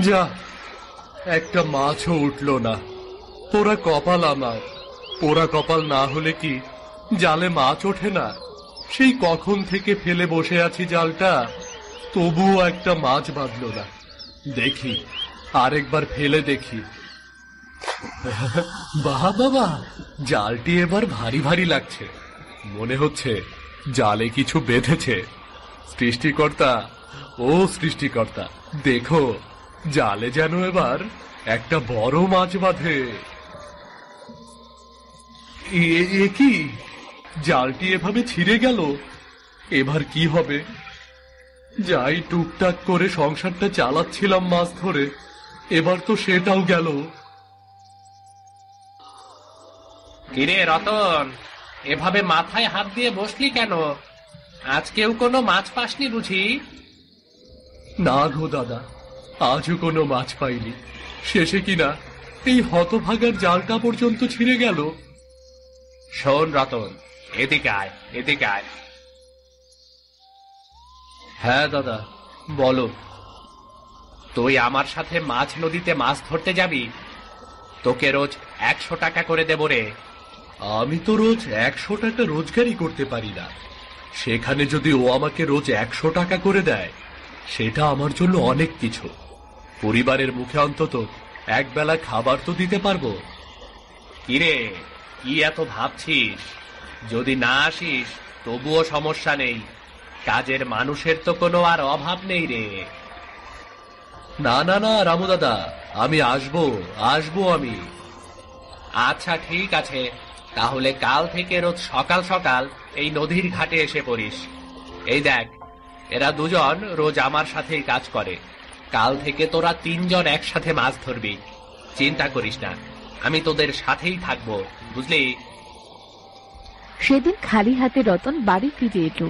যা, একটা মাছও উঠলো না। পোড়া কপাল আমার। পোড়া কপাল না হলে কি জালে মাছ ওঠে না? সেই কখন থেকে ফেলে বসে আছি জালটা, তবুও একটা মাছ বাঁধলো না। দেখি, আরেকবার ফেলে দেখি। বাহ বাবা, জালটি এবার ভারী ভারী লাগছে। মনে হচ্ছে জালে কিছু বেঁধেছে। সৃষ্টিকর্তা, ও সৃষ্টিকর্তা, দেখো জালে যেন এবার একটা বড় মাছ বাঁধে। এ কি, জালটি এভাবে ছিঁড়ে গেল। এবার কি হবে? যাই টুকটাক করে সংসারটা চালাচ্ছিলাম মাছ ধরে, এবার তো সেটাও গেল। কিরে রতন, এভাবে মাথায় হাত দিয়ে বসলি কেন? আজকেও কোনো মাছ পাসনি বুঝি? না গো দাদা, আজও কোনো মাছ পাইনি। শেষে কিনা এই হতভাগার জালটা পর্যন্ত ছিঁড়ে গেল। শোন রতন, এদিকে আয়, এদিকে আয়। হ্যাঁ দাদা, বলো। তুই আমার সাথে মাছ নদীতে মাছ ধরতে যাবি? তোকে রোজ 100 টাকা করে দেব রে। আমি তো রোজ 100 টাকা রোজগারই করতে পারি না। সেখানে যদি ও আমাকে রোজ 100 টাকা করে দেয়, সেটা আমার জন্য অনেক কিছু। পরিবারের মুখে অন্তত একবেলা খাবার তো দিতে পারবো। কিরে, কি এত ভাবছিস? যদি না আসিস তবুও সমস্যা নেই, কাজের মানুষের তো কোনো আর অভাব নেই রে। না না না রামু দাদা, আমি আসবো আসবো আমি। আচ্ছা ঠিক আছে, তাহলে কাল থেকে রোজ সকাল সকাল এই নদীর ঘাটে এসে পড়িস। এই দেখ, এরা দুজন রোজ আমার সাথেই কাজ করে। কাল থেকে তোরা 3 জন একসাথে মাছ ধরবি। চিন্তা করিস না, আমি তোদের সাথেই থাকবো, বুঝলি? সেদিন খালি হাতে রতন বাড়ি ফিরে এলো।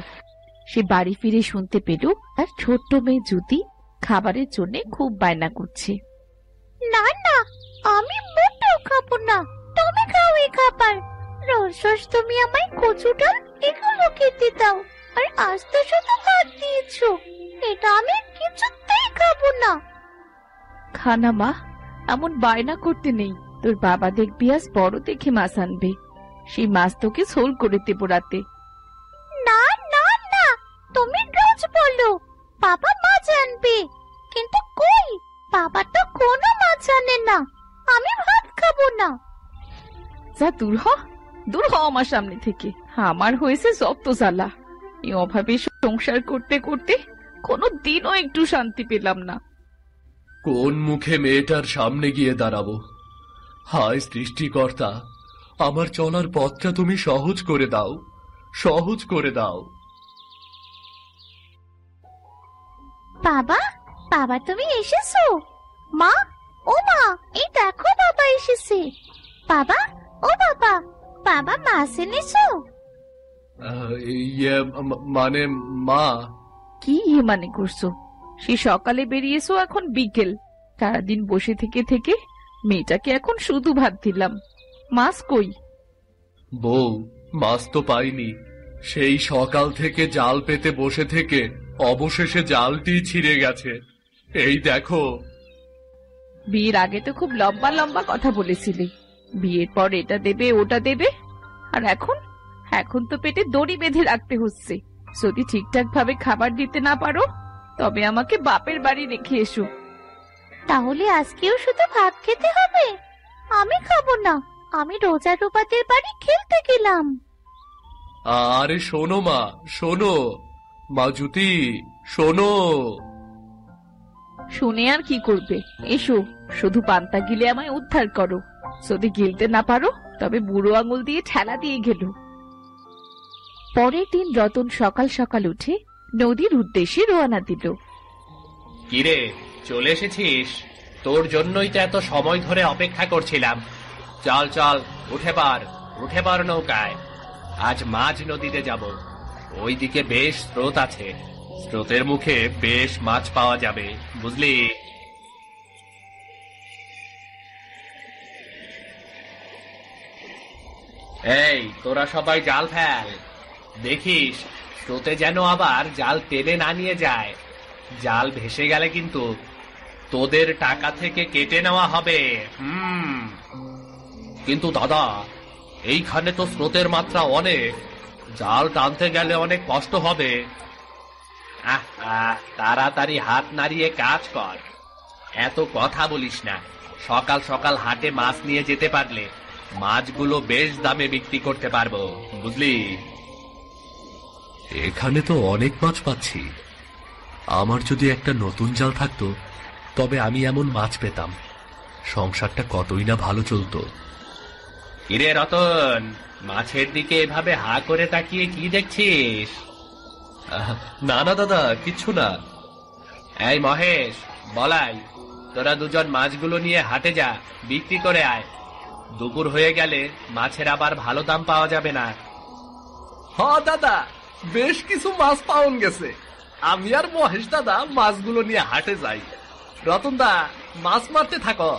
সে বাড়ি ফিরে শুনতে পেল তার ছোট্ট মেয়ে জ্যোতি খাবারের জন্য খুব বায়না করছে। না না, আমি মোটেও খাবো না, তুমি খাও এই খাবার। রোজ রোজ তুমি আমায় কচু ডাল এগুলো খেতে দাও, আর আজ তো শুধু ভাত দিয়েছো। এটা আমি কিছুতেই খাবো না। খানা মা, এমন বায়না করতে নেই। তোর বাবা দেখবি আজ বড় দেখে মাছ আনবে, সেই মাছ তোকে ঝোল করে দেব রাতে। না না না, তুমি রোজ বলো বাবা মাছ আনবে, কিন্তু কই, বাবা তো কোনো মাছ আনে না। আমি ভাত খাবো না। যা, দূর হ, দূর হ আমার সামনে থেকে। আমার হয়েছে যত জ্বালা। এই অভাবে সংসার করতে করতে কোনো দিনও একটু শান্তি পেলাম না। কোন মুখে মেয়েটার সামনে গিয়ে দাঁড়াবো? হায় সৃষ্টিকর্তা, আমার চলার পথটা তুমি সহজ করে দাও, সহজ করে দাও। বাবা, বাবা তুমি এসেছো? মা, ও মা, এই দেখো বাবা এসেছে। বাবা, ও বাবা, বাবা মাছ এনেছো? মানে মা। কি মানে করছো? সে সকালে বেরিয়েছো, এখন বিকেল। সারাদিন বসে থেকে থেকে মেয়েটাকে এখন শুধু ভাত দিলাম, মাছ কই? বউ, মাছ তো পাইনি। সেই সকাল থেকে জাল পেতে বসে থেকে অবশেষে জালটি ছিঁড়ে গেছে। এই দেখো। বিয়ের আগে তো খুব লম্বা লম্বা কথা বলেছিলে, বিয়ের পর এটা দেবে ওটা দেবে, আর এখন এখন তো পেটে দড়ি বেঁধে রাখতে হচ্ছে। যদি ঠিকঠাক ভাবে খাবার দিতে না পারো, তবে আমাকে বাপের বাড়ি রেখে এসো। তাহলে আজকেও শুধু ভাত খেতে হবে? আমি খাবো না, আমি রোজা রূপাদের বাড়ি খেলতে গেলাম। আরে শোনো মা, শোনো মা, জ্যোতি শোনো। শুনে আর কি করবে? এসো, শুধু পান্তা গিলে আমায় উদ্ধার করো। যদি গিলতে না পারো, তবে বুড়ো আঙুল দিয়ে ঠেলা দিয়ে গেল। পরের দিন রতন সকাল সকাল উঠে নদীর উদ্দেশ্যে রওনা দিল। কিরে, চলে এসেছিস? তোর জন্যই তো এত সময় ধরে অপেক্ষা করছিলাম। চল চল, উঠে পার নৌকায়। আজ মাঝ নদীতে যাব। ওইদিকে বেশ স্রোত আছে, স্রোতের মুখে বেশ মাছ পাওয়া যাবে, বুঝলি? এই, তোরা সবাই জাল ফেল। দেখিস স্রোতে যেন আবার জাল টেনে না নিয়ে যায়। জাল ভেসে গেলে কিন্তু তোদের টাকা থেকে কেটে নেওয়া হবে। কিন্তু দাদা, এইখানে তো স্রোতের মাত্রা অনেক, জাল টানতে গেলে অনেক কষ্ট হবে। তাড়াতাড়ি হাত নাড়িয়ে কাজ কর, এত কথা বলিস না। সকাল সকাল হাটে মাছ নিয়ে যেতে পারলে মাছগুলো বেশ দামে বিক্রি করতে পারবো, বুঝলি? এখানে তো অনেক মাছ পাচ্ছি। আমার যদি একটা নতুন জাল থাকতো তবে আমি এমন মাছ পেতাম, সংসারটা কতই না ভালো চলতো। কিরে রতন, মাছের দিকে এভাবে হা করে তাকিয়ে কি দেখছিস? না না দাদা, কিচ্ছু না। এই মহেশ, বলাই, তোরা দুজন মাছগুলো নিয়ে হাটে যা, বিক্রি করে আয়। দুপুর হয়ে গেলে মাছের আবার ভালো দাম পাওয়া যাবে না। হ্যাঁ দাদা, বেশ কিছু মাছ পাওন গেছে। আমি আর মহেশ দাদা মাছগুলো নিয়ে হাটে যাই। রতন দা, মাছ মারতে থাকো,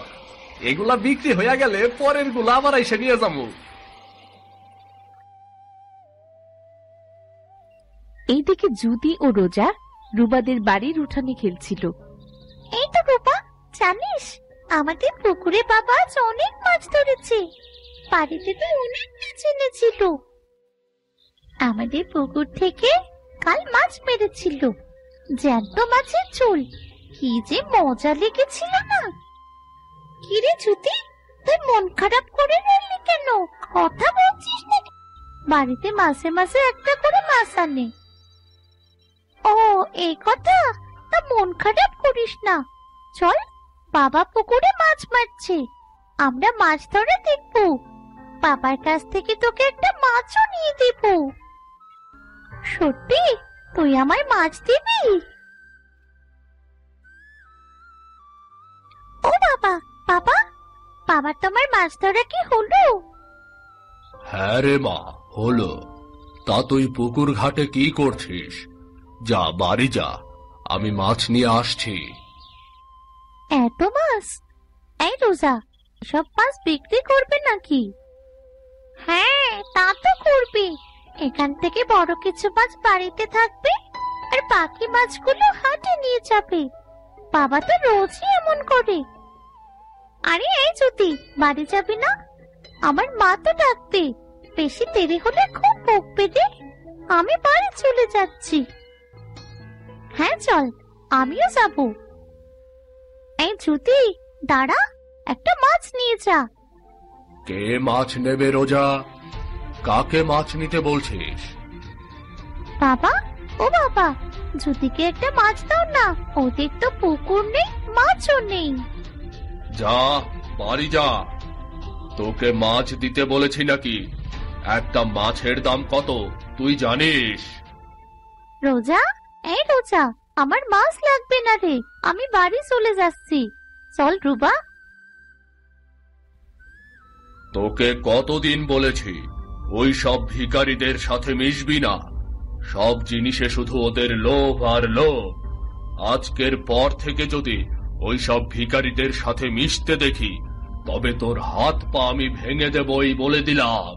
এগুলা বিক্রি হয়ে গেলে পরের গুলা আবার এসে নিয়ে যাবো। এইদিকে জুদি ও রোজা রুবাদের বাড়ির উঠানে খেলছিল। এই তো রূপা, জানিস আমাদের পুকুরে বাবা আজ অনেক মাছ ধরেছে। বাড়িতে তো অনেক মাছ এনেছিল। আমাদের পুকুর থেকে কাল মাছ মেরেছিল, জ্যান্ত মাছের ঝোল। কি যে মজা লেগেছিল না। কিরে জুতি, তুই মন খারাপ করে রইলি কেন? কথা বলছিস না? বাড়িতে মাসে মাসে একটা করে মাছ আনে। ও এই কথা, তা মন খারাপ করিস না। চল, বাবা পুকুরে মাছ মারছে, আমরা মাছ ধরে দেখবো। বাবার কাছ থেকে তোকে একটা মাছও নিয়ে দেব। সত্যি তুই আমায় মাছ দিবি? ও বাবা, বাবা, বাবা তোমার মাছ ধরা কি হলো? হ্যাঁ রে মা, হলো। তা তুই পুকুর ঘাটে কি করছিস? যা বাড়ি যা, আমি মাছ নিয়ে আসছি। এত মাছ? এই রোজা, সব মাছ বিক্রি করবে নাকি? হ্যাঁ, তা তো করবে। এখান থেকে বড় কিছু মাছ বাড়িতে থাকবে, আর বাকি মাছগুলো হাটে নিয়ে যাবে। বাবা তো রোজই এমন করে। আরে এই জ্যোতি, বাড়ি যাবি না? আমার মা তো ডাকবে, বেশি দেরি হলে খুব বকবে রে। আমি বাড়ি চলে যাচ্ছি। হ্যাঁ চল, আমিও যাব। এই জ্যোতি, দাঁড়া, একটা মাছ নিয়ে যা। কে মাছ নেবে রোজা? কাকে মাছ নিতে বলছিস? বাবা, ও বাবা, জ্যোতিকে একটা মাছ দাও না। ওদের তো পুকুর নেই, মাছও নেই। যা বাড়ি যা, তোকে মাছ দিতে বলেছি নাকি? একটা মাছের দাম কত তুই জানিস? রোজা, এই রোজা, আমার মাছ লাগবে না রে, আমি বাড়ি চলে যাচ্ছি। চল রুবা। তোকে কতদিন বলেছি ওই সব ভিখারিদের সাথে মিশবি না। সব জিনিসে শুধু ওদের লোভ আর লোভ। আজকের পর থেকে যদি ওই সব ভিখারিদের সাথে মিশতে দেখি তবে তোর হাত পা আমি ভেঙে দেবই বলে দিলাম।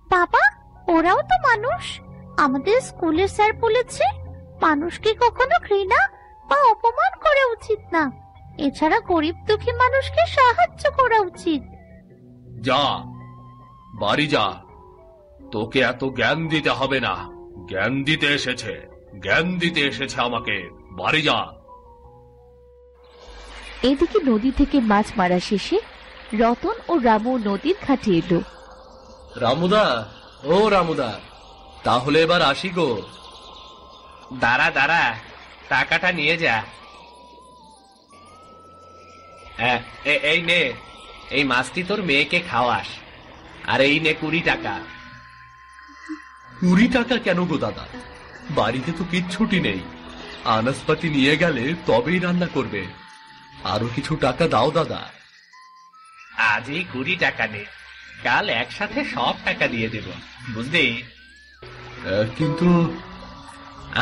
বাবা, ওরাও তো মানুষ। আমাদের স্কুলের স্যার বলেছে মানুষকে কখনো ঘৃণা বা অপমান করা উচিত না। এছাড়া গরিব দুঃখী মানুষকে সাহায্য করা উচিত। যা বাড়ি যা, তোকে এত জ্ঞান দিতে হবে না। জ্ঞান দিতে এসেছে আমাকে। বাড়ি যা। এদিকে নদী থেকে মাছ মারা শেষে রতন ও রামু নদীর ঘাটে এলো। রামুদা, ও রামুদা, তাহলে এবার আসি গো। দাঁড়া দাঁড়া, টাকাটা নিয়ে যা। এই নে, এই মাছটি তোর মেয়েকে খাওয়াস। আর এই নে 20 টাকা। 20 টাকা কেন গো দাদা? বাড়িতে তো কিচ্ছুটি নেই। আনাজপাতি নিয়ে গেলে তবেই রান্না করবে। আরো কিছু টাকা দাও দাদা। আজ এই 20 টাকা নে, কাল একসাথে সব টাকা দিয়ে দেব, বুঝলি? কিন্তু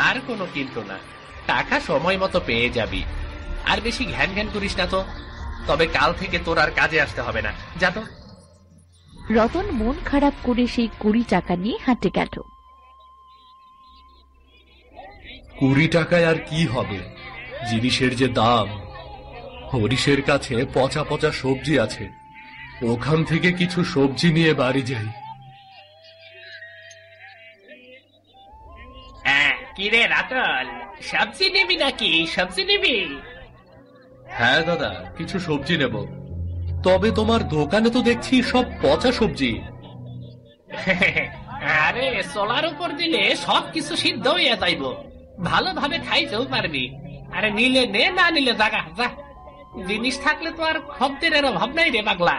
আর কোনো কিন্তু না, টাকা সময় মতো পেয়ে যাবি। আর বেশি ঘ্যান ঘ্যান করিস না তো। তবে কাল থেকে তোর আর কাজে আসতে হবে না, যা তো। রতন মন খারাপ করে সেই 20 টাকা নিয়ে হাঁটে গেল। 20 টাকায় আর কি হবে? জিনিসের যে দাম, হরিশের কাছে পচা পচা সবজি আছে, ওখান থেকে কিছু সবজি নিয়ে বাড়ি যাই। কিরে রাতল, সবজি নিবি নাকি? সবজি নিবি? হ্যাঁ দাদা, কিছু সবজি নেব। তবে তোমার দোকানে তো দেখছি সব পচা সবজি। আরে সোলার উপর দিলে সবকিছু সিদ্ধ হইয়া যাইব, ভালোভাবে খাইতেও পারবি। আরে নিলে নে, না নিলে জাগা যা। জিনিস থাকলে তো আর খদ্দের অভাব নাই রে পাগলা।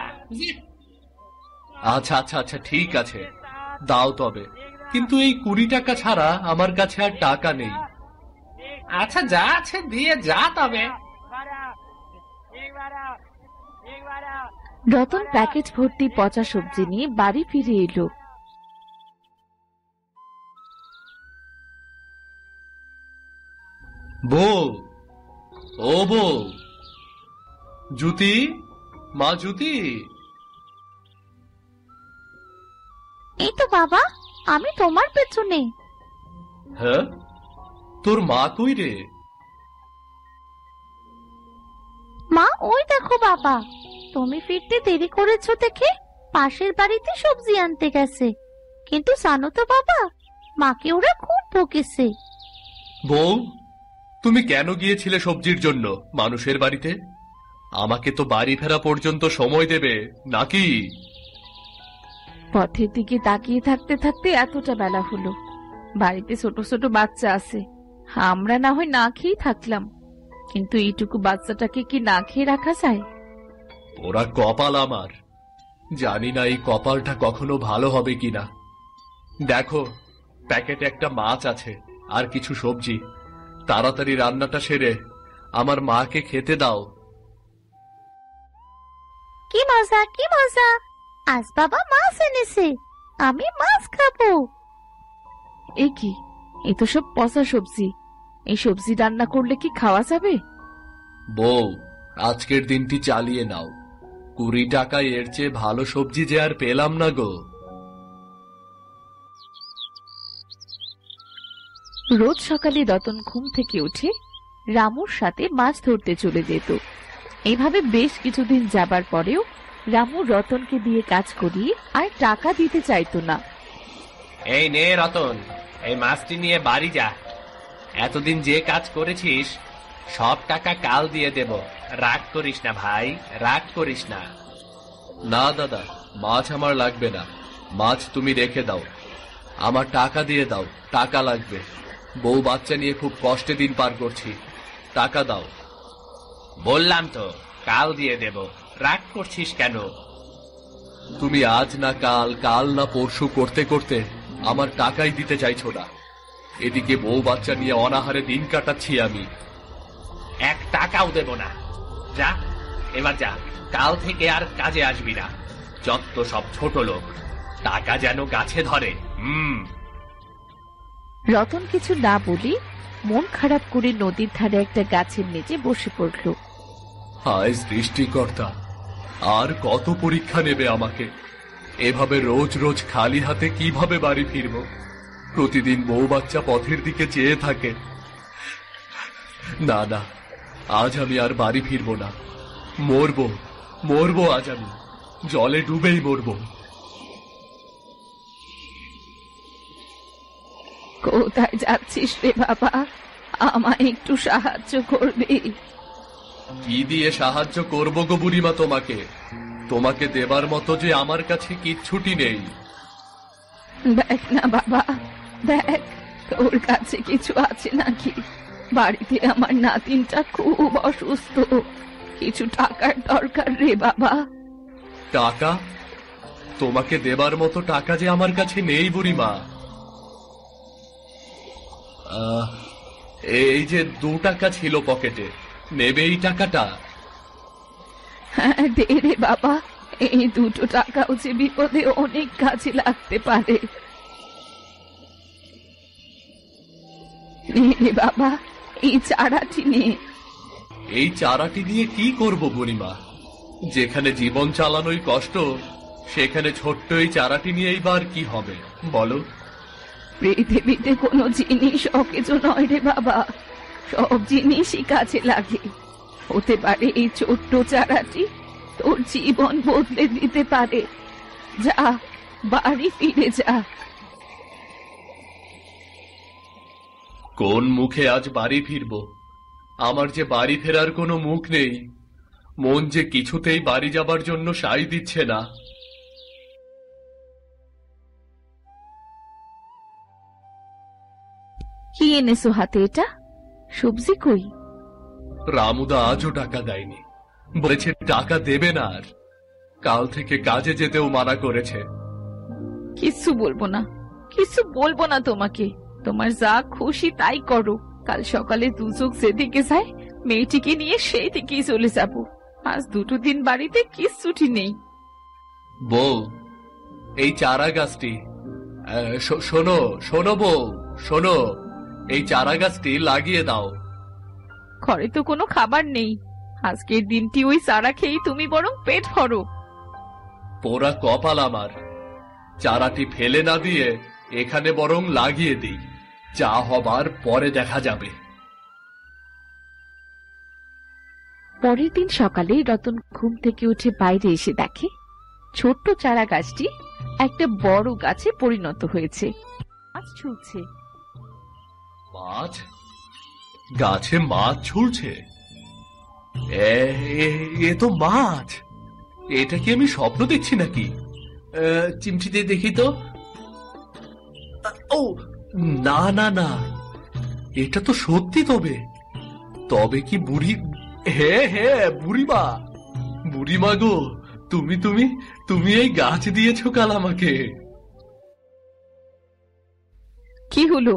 আচ্ছা আচ্ছা আচ্ছা, ঠিক আছে, দাও তবে। কিন্তু এই 20 টাকা ছাড়া আমার কাছে আর টাকা নেই। আচ্ছা যা আছে দিয়ে যা তবে। রতন প্যাকেট ভর্তি পচা সবজি নিয়ে বাড়ি ফিরে এলো। বউ, ও বউ, জুতি, মা জুতি। এই তো বাবা, আমি তোমার পেছনে। হ্যাঁ, তোর মা কই রে? মা ওই দেখো বাবা, তুমি ফিরতে দেরি করেছো দেখে পাশের বাড়িতে সবজি আনতে গেছে। কিন্তু জানো তো বাবা, মাকে ওরা খুব বকেছে। বউ, তুমি কেন গিয়েছিলে সবজির জন্য মানুষের বাড়িতে? আমাকে তো বাড়ি ফেরা পর্যন্ত সময় দেবে নাকি? পথের দিকে তাকিয়ে থাকতে থাকতে এতটা বেলা হলো। বাড়িতে ছোট ছোট বাচ্চা আছে, আমরা না হয় না খেয়ে থাকলাম, কিন্তু এইটুকু বাচ্চাটাকে কি না খেয়ে রাখা যায়? ওরা কপাল আমার, জানি না এই কপালটা কখনো ভালো হবে কিনা। দেখো, প্যাকেটে একটা মাছ আছে আর কিছু সবজি। তাড়াতাড়ি রান্নাটা সেরে আমার মাকে খেতে দাও। কি মজা, কি মজা! আজ বাবা মাছ এনেছে, আমি মাছ খাবো। এ কি, এ তো সব পচা সবজি। এই সবজি রান্না করলে কি খাওয়া যাবে? বউ, আজকের দিনটি চালিয়ে নাও। 20 টাকায় এর চেয়ে ভালো সবজি যে আর পেলাম না গো। রোজ সকালে রতন ঘুম থেকে উঠে রামুর সাথে মাছ ধরতে চলে যেত। এভাবে বেশ কিছুদিন যাবার পরেও রামু রতনকে দিয়ে কাজ করিয়ে আর টাকা দিতে চাইতো না। এই নে রতন, এই মাছটি নিয়ে বাড়ি যা। এতদিন যে কাজ করেছিস সব টাকা কাল দিয়ে দেব। রাগ করিস না ভাই, রাগ করিস না। না দাদা, মাছ আমার লাগবে না, মাছ তুমি রেখে দাও। আমার টাকা দিয়ে দাও, টাকা লাগবে। বউ বাচ্চা নিয়ে খুব কষ্টে দিন পার করছি, টাকা দাও। বললাম তো কাল দিয়ে দেব, রাগ করছিস কেন? তুমি আজ না কাল, কাল না পরশু করতে করতে আমার টাকাই দিতে চাইছো না। এদিকে বউ বাচ্চা নিয়ে অনাহারে দিন কাটাচ্ছি আমি। 1 টাকাও দেব না। যা, এবার যা, কাল থেকে আর কাজে আসবি না। যত সব ছোট লোক, টাকা যেন গাছে ধরে। রতন কিছু না বলে মন খারাপ করে নদীর ধারে একটা গাছের নিচে বসে পড়ল। হায় সৃষ্টিকর্তা, আর কত পরীক্ষা নেবে আমাকে? এভাবে রোজ রোজ খালি হাতে কিভাবে বাড়ি ফিরব? প্রতিদিন বউ বাচ্চা পথের দিকে চেয়ে থাকে। না না, আজ আমি আর বাড়ি ফিরব না। মরবো, মরবো আজ আমি, জলে ডুবেই মরবো। কোথায় যাচ্ছিস রে বাবা? আমায় একটু সাহায্য করবি? কি দিয়ে সাহায্য করবো গো বুড়িমা তোমাকে? তোমাকে দেবার মতো যে আমার কাছে কিচ্ছুটি নেই। দেখ না বাবা, দেখ তোর কাছে কিছু আছে নাকি? বাড়িতে আমার নাতিনটা খুব অসুস্থ, কিছু টাকার দরকার রে বাবা। টাকা? তোমাকে দেবার মতো টাকা যে আমার কাছে নেই বুড়িমা। এই যে 2 টাকা ছিল পকেটে, নেবে এই টাকাটা? হ্যাঁ দে রে বাবা, এই 2 টাকাও যে বিপদে অনেক কাজে লাগতে পারে। নে রে বাবা, এই চারাটি নে। এই চারাটি দিয়ে কি করব বুড়িমা? যেখানে জীবন চালানোই কষ্ট, সেখানে ছোট্ট এই চারাটি নিয়েই বার কি হবে বলো? পৃথিবীতে কোনো জিনিস অকেজো নয় রে বাবা, সব জিনিসই কাজে লাগে। হতে পারে এই ছোট্ট চারাটি তোর জীবন বদলে দিতে পারে। যা, বাড়ি ফিরে যা। কোন মুখে আজ বাড়ি ফিরবো? আমার যে বাড়ি ফেরার কোনো মুখ নেই। মন যে কিছুতেই বাড়ি যাবার জন্য সায় দিচ্ছে না। কি এনেছো হাতে? এটা সবজি কই? রামুদা আজও টাকা দেয়নি, বলেছে টাকা দেবে না। আর কাল থেকে কাজে যেতেও মানা করেছে। কিচ্ছু বলবো না, কিছু বলবো না তোমাকে। তোমার যা খুশি তাই করো। কাল সকালে দুচোখ যেদিকে যায় মেয়েটিকে নিয়ে সেই দিকেই চলে যাব। আজ দুটো দিন বাড়িতে কিচ্ছুটি নেই। বউ, এই চারা গাছটি শোনো শোনো বউ, শোনো, এই চারা গাছটি লাগিয়ে দাও। ঘরে তো কোনো খাবার নেই। আজকের দিনটি ওই চারা খেয়েই তুমি বরং পেট ভরো। পোড়া কপাল আমার। চারাটি ফেলে না দিয়ে এখানে বরং লাগিয়ে দিই। যা হবার পরে দেখা যাবে। পরের দিন সকালে রতন ঘুম থেকে উঠে বাইরে এসে দেখে ছোট্ট চারা গাছটি একটা বড় গাছে পরিণত হয়েছে। মাছ ঝুলছে। মাছ? গাছে মাছ ঝুলছে? এ তো মাছ। এটা কি আমি স্বপ্ন দেখছি নাকি? চিমটিতে দেখি তো। ও না না না, এটা তো সত্যি। তবে তবে কি বুড়ি? হ্যাঁ হ্যাঁ, বুড়িমা। বুড়িমা গো, তুমি তুমি তুমি এই গাছ দিয়েছো কাল আমাকে। কি হলো?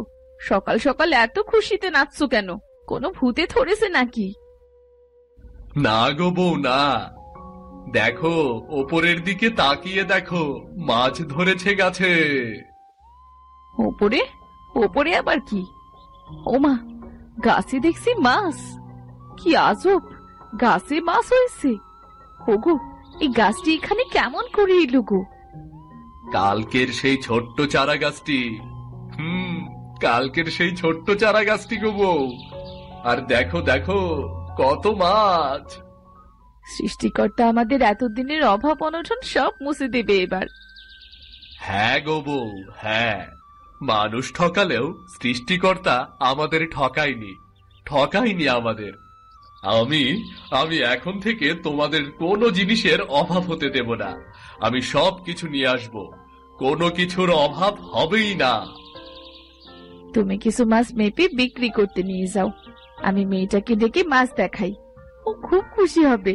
সকাল সকাল এত খুশিতে নাচছো কেন? কোনো ভূতে ধরেছে নাকি? না গো বউ, না। দেখো, ওপরের দিকে তাকিয়ে দেখো, মাছ ধরেছে গাছে। ওপরে? ওপরে আবার কি? ওমা, গাছে দেখছি মাছ। কি আজব, গাছে মাছ হয়েছে। ওগো, এই গাছটি এখানে কেমন করে এলো গো? কালকের সেই ছোট্ট চারা গাছটি। কালকের সেই ছোট্ট চারা গাছটি গো বউ। আর দেখো দেখো, কত মাছ। সৃষ্টিকর্তা আমাদের এতদিনের অভাব অনটন সব মুছে দেবে এবার। হ্যাঁ গো বউ, হ্যাঁ। মানুষ ঠকালেও সৃষ্টিকর্তা আমাদের ঠকায়নি আমাদের। আমি এখন থেকে তোমাদের কোনো জিনিসের অভাব হতে দেব না। আমি সব কিছু নিয়ে আসব, কোনো কিছুর অভাব হবেই না। তুমি কিছু মাছ মেপে বিক্রি করতে নিয়ে যাও। আমি মেয়েটাকে ডেকে মাছ দেখাই, ও খুব খুশি হবে।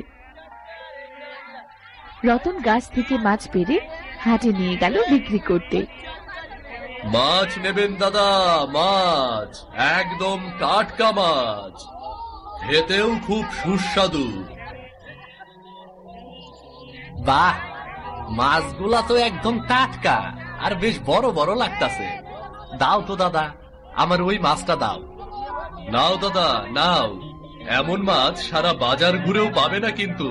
রতন গাছ থেকে মাছ পেড়ে হাটে নিয়ে গেল বিক্রি করতে। মাছ নেবেন দাদা? মাছ একদম টাটকা মাছ, খেতেও খুব সুস্বাদু। বাহ, মাছগুলা তো একদম টাটকা আর বেশ বড় বড় লাগতাছে। দাও তো দাদা, আমার ওই মাছটা দাও। নাও দাদা, নাও। এমন মাছ সারা বাজার ঘুরেও পাবে না কিন্তু।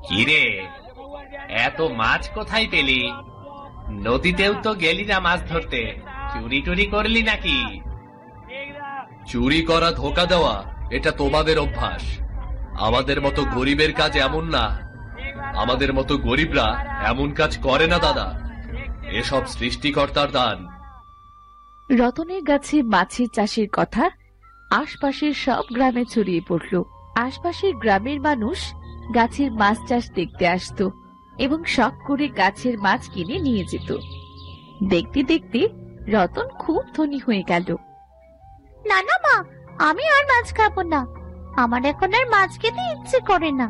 কিরে, এত মাছ কোথায় পেলি? নদীতেও তো গেলি না মাছ ধরতে, চুরি টুরি করলি নাকি? চুরি করা, ধোকা দেওয়া, এটা তোমাদের অভ্যাস। আমাদের মতো গরিবের কাজ এমন না। আমাদের মতো গরিবরা এমন কাজ করে না দাদা। এসব সৃষ্টিকর্তার দান। রতনের গাছে মাছের চাষের কথা আশপাশের সব গ্রামে ছড়িয়ে পড়ল। আশপাশের গ্রামের মানুষ গাছের মাছ চাষ দেখতে আসতো এবং শখ করে গাছের মাছ কিনে নিয়ে যেত। দেখতে দেখতে রতন খুব ধনী হয়ে গেল। না না মা, আমি আর মাছ খাবো না। আমার এখন আর মাছ খেতে ইচ্ছে করে না।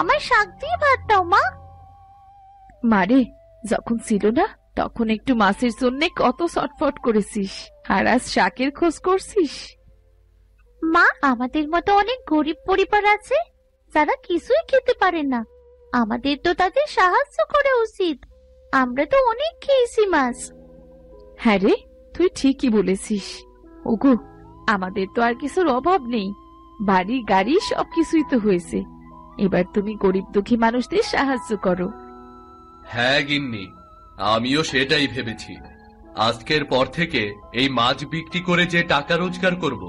আমার শাক দিয়ে ভাত দাও মা। মারে, যখন ছিল না তখন একটু মাছের জন্য কত ছটফট করেছিস, আর আজ শাকের খোঁজ করছিস। মা, আমাদের মতো অনেক গরিব পরিবার আছে যারা কিছুই খেতে পারে না। আমাদের তো তাদের সাহায্য করা উচিত। আমরা তো অনেক খেয়েছি মাছ। হ্যাঁ রে, তুই ঠিকই বলেছিস। ওগো, আমাদের তো আর কিছুর অভাব নেই। বাড়ি গাড়ি সবকিছুই তো হয়েছে। এবার তুমি গরিব দুঃখী মানুষদের সাহায্য করো। হ্যাঁ গিন্নি, আমিও সেটাই ভেবেছি। আজকের পর থেকে এই মাছ বিক্রি করে যে টাকা রোজগার করব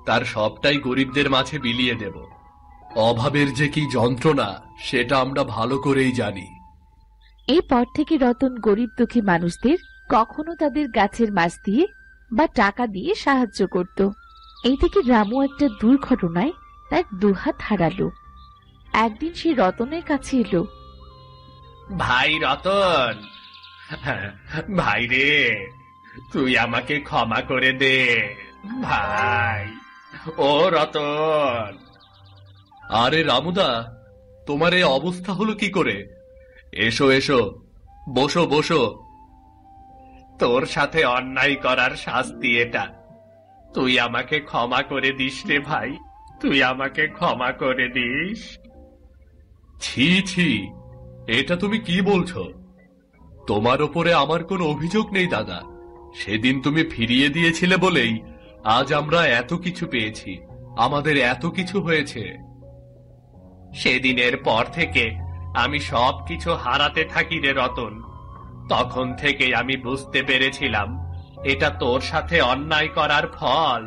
তার সবটাই গরিবদের মাঝে বিলিয়ে দেব। অভাবের যে কি যন্ত্রণা সেটা আমরা ভালো করেই জানি। এরপর থেকে রতন গরিব দুঃখী মানুষদের কখনো তাদের গাছের মাছ দিয়ে বা টাকা দিয়ে সাহায্য করত। এই থেকে রামু একটা দুর্ঘটনায় তার দুহাত হারালো। একদিন সে রতনের কাছে এলো। ভাই রতন, ভাই রে, তুই আমাকে ক্ষমা করে দে ভাই। ও রতন। আরে রামুদা, তোমার এই অবস্থা হলো কি করে? এসো এসো, বসো বসো। তোর সাথে অন্যায় করার শাস্তি এটা। তুই আমাকে ক্ষমা করে দিস রে ভাই, তুই আমাকে ক্ষমা করে দিস। ছি ছি, এটা তুমি কি বলছো? তোমার ওপরে আমার কোনো অভিযোগ নেই দাদা। সেদিন তুমি ফিরিয়ে দিয়েছিলে বলেই আজ আমরা এত কিছু পেয়েছি, আমাদের এত কিছু হয়েছে। সেদিনের পর থেকে আমি সবকিছু হারাতে থাকি রে রতন। তখন থেকে আমি বুঝতে পেরেছিলাম এটা তোর সাথে অন্যায় করার ফল।